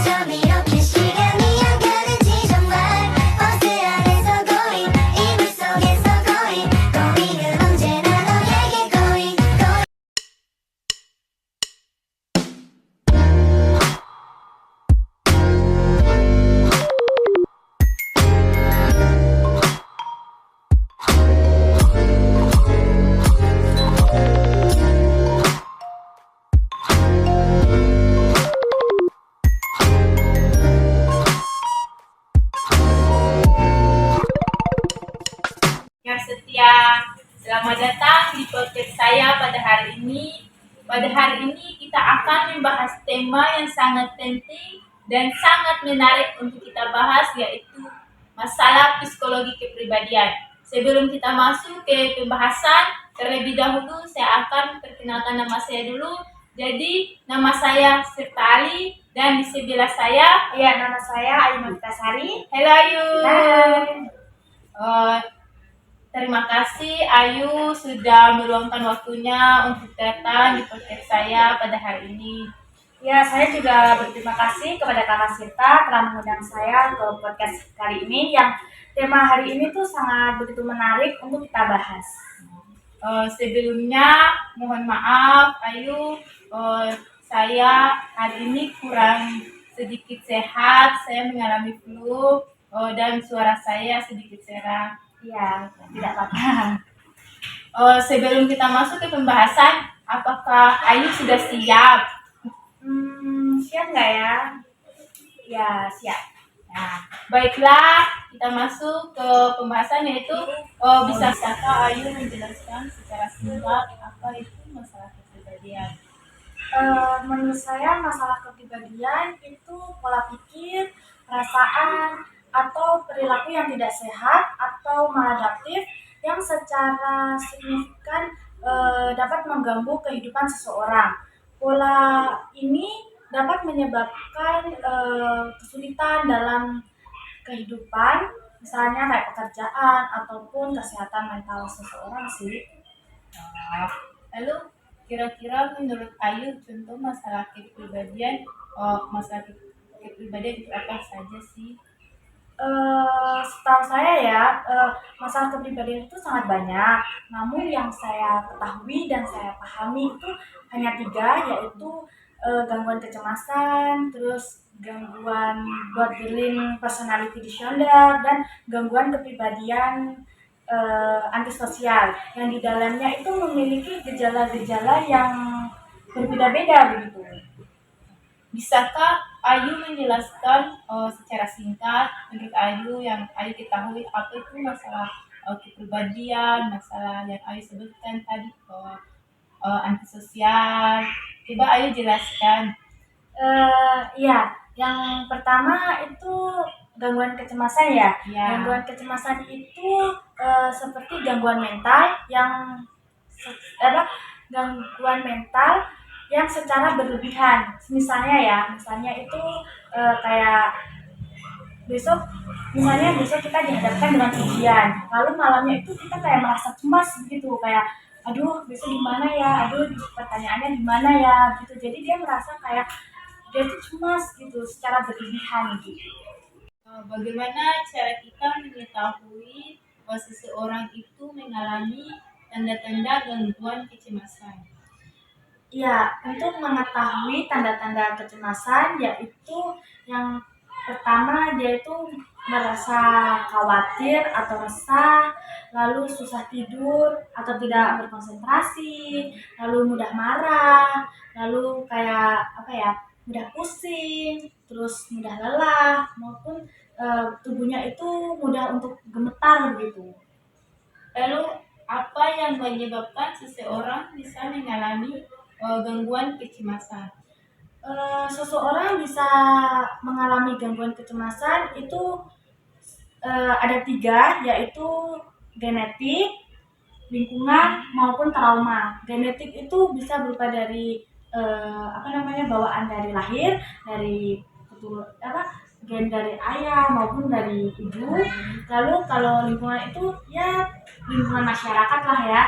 점 이렇게 시간이 안 가는지 정말 버스 안에서 고인 이불 속에서 고인은 언제나 너에게 고인 Yang setia, selamat datang di podcast saya pada hari ini. Pada hari ini kita akan membahas tema yang sangat penting dan sangat menarik untuk kita bahas, yaitu masalah psikologi kepribadian. Sebelum kita masuk ke pembahasan, terlebih dahulu saya akan perkenalkan nama saya dulu. Jadi nama saya Sirta Ali dan di sebelah saya, Nama saya Ayu Mafitasari. Hello Ayu. Hai. Terima kasih Ayu sudah meluangkan waktunya untuk datang di podcast saya pada hari ini. Ya, saya juga berterima kasih kepada Kakak Sirta telah mengundang saya ke podcast kali ini yang tema hari ini tuh sangat begitu menarik untuk kita bahas. Sebelumnya mohon maaf Ayu, saya hari ini kurang sedikit sehat, saya mengalami flu dan suara saya sedikit serak. Ya, tidak apa-apa. Sebelum kita masuk ke pembahasan, apakah Ayu sudah siap? Siap nggak ya? Ya, siap. Nah, baiklah, kita masuk ke pembahasan, yaitu bisakah Ayu menjelaskan secara singkat apa itu masalah kepribadian? Menurut saya masalah kepribadian itu pola pikir, perasaan, atau perilaku yang tidak sehat atau maladaptif yang secara signifikan dapat mengganggu kehidupan seseorang. Pola ini dapat menyebabkan kesulitan dalam kehidupan, misalnya kayak pekerjaan ataupun kesehatan mental seseorang sih. Lalu kira-kira menurut Ayu contoh masalah kepribadian, kepribadian itu apa saja sih? Setahu saya ya, masalah kepribadian itu sangat banyak. Namun yang saya ketahui dan saya pahami itu hanya 3, yaitu gangguan kecemasan, terus gangguan borderline personality disorder, dan gangguan kepribadian antisosial yang di dalamnya itu memiliki gejala-gejala yang berbeda-beda begitu. Bisakah Ayu menjelaskan secara singkat menurut Ayu yang Ayu ketahui apa itu masalah kepribadian, masalah yang Ayu sebutkan tadi antisosial. Coba Ayu jelaskan. Ya, yang pertama itu gangguan kecemasan ya. Ya. Gangguan kecemasan itu seperti gangguan mental yang gangguan mental yang secara berlebihan. Misalnya itu kayak besok kita dihadapkan dengan ujian, lalu malamnya itu kita kayak merasa cemas gitu, kayak aduh besok gimana ya, aduh pertanyaannya gimana ya gitu. Jadi dia merasa kayak dia tuh cemas gitu secara berlebihan gitu. Bagaimana cara kita mengetahui bahwa seseorang itu mengalami tanda-tanda gangguan kecemasan? Ya, untuk mengetahui tanda-tanda kecemasan yaitu yang pertama dia itu merasa khawatir atau resah, lalu susah tidur atau tidak berkonsentrasi, lalu mudah marah, lalu kayak mudah pusing, terus mudah lelah, maupun tubuhnya itu mudah untuk gemetar begitu. Lalu apa yang menyebabkan seseorang bisa mengalami gangguan kecemasan? Seseorang bisa mengalami gangguan kecemasan itu ada 3, yaitu genetik, lingkungan maupun trauma. Genetik itu bisa berupa dari bawaan dari lahir, dari gen dari ayah maupun dari ibu. Lalu kalau lingkungan itu ya lingkungan masyarakat lah ya.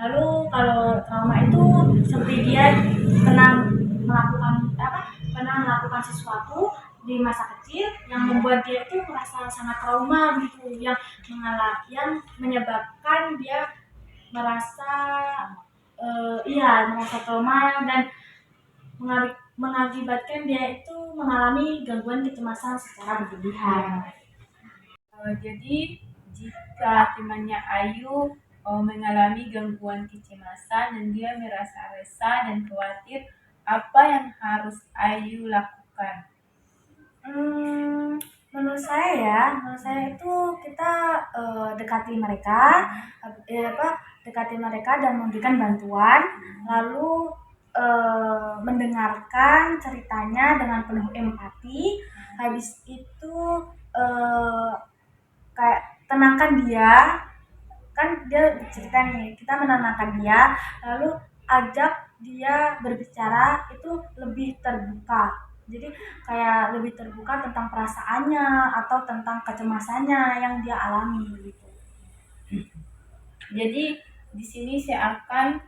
Lalu kalau trauma itu seperti dia pernah melakukan sesuatu di masa kecil yang membuat dia itu merasa sangat trauma gitu, yang menyebabkan dia merasa merasa trauma dan mengakibatkan dia itu mengalami gangguan kecemasan secara berlebihan. Jadi jika temannya Ayu mengalami gangguan kecemasan dan dia merasa resah dan khawatir, apa yang harus Ayu lakukan? Menurut saya itu kita dekati mereka dan memberikan bantuan, lalu mendengarkan ceritanya dengan penuh empati. Habis itu kayak tenangkan dia, kan dia cerita nih, kita menenangkan dia, lalu ajak dia berbicara itu lebih terbuka. Jadi kayak lebih terbuka tentang perasaannya atau tentang kecemasannya yang dia alami gitu. Jadi di sini saya akan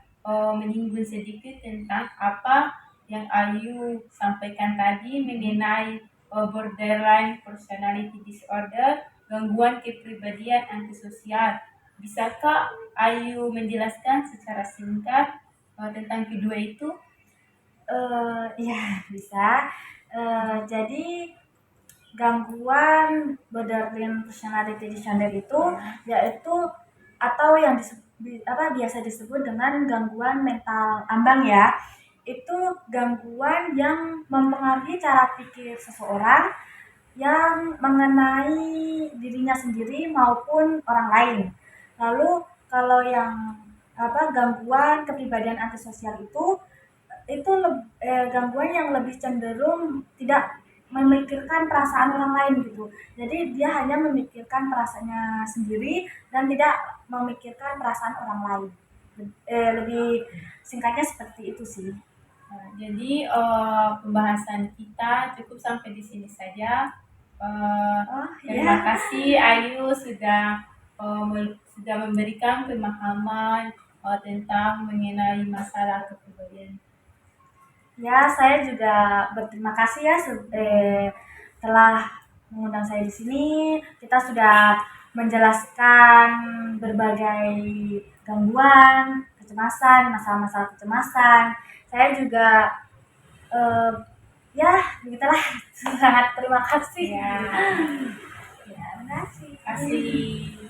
menyinggung sedikit tentang apa yang Ayu sampaikan tadi mengenai borderline personality disorder, gangguan kepribadian antisosial. Bisakah Ayu menjelaskan secara singkat tentang kedua itu? Ya bisa. Jadi gangguan borderline personality disorder itu yaitu atau yang biasa disebut dengan gangguan mental ambang ya. Itu gangguan yang mempengaruhi cara pikir seseorang yang mengenai dirinya sendiri maupun orang lain. Lalu kalau yang gangguan kepribadian antisosial itu gangguan yang lebih cenderung tidak memikirkan perasaan orang lain gitu. Jadi dia hanya memikirkan perasaannya sendiri dan tidak memikirkan perasaan orang lain. Lebih singkatnya seperti itu sih. Jadi pembahasan kita cukup sampai di sini saja. Terima kasih Ayu sudah memberikan pemahaman tentang mengenai masalah kepribadian. Ya, saya juga berterima kasih ya telah mengundang saya di sini. Kita sudah menjelaskan berbagai gangguan, kecemasan, masalah-masalah kecemasan. Saya juga begitulah. Sangat terima kasih. Ya, Ya, terima kasih. kasih.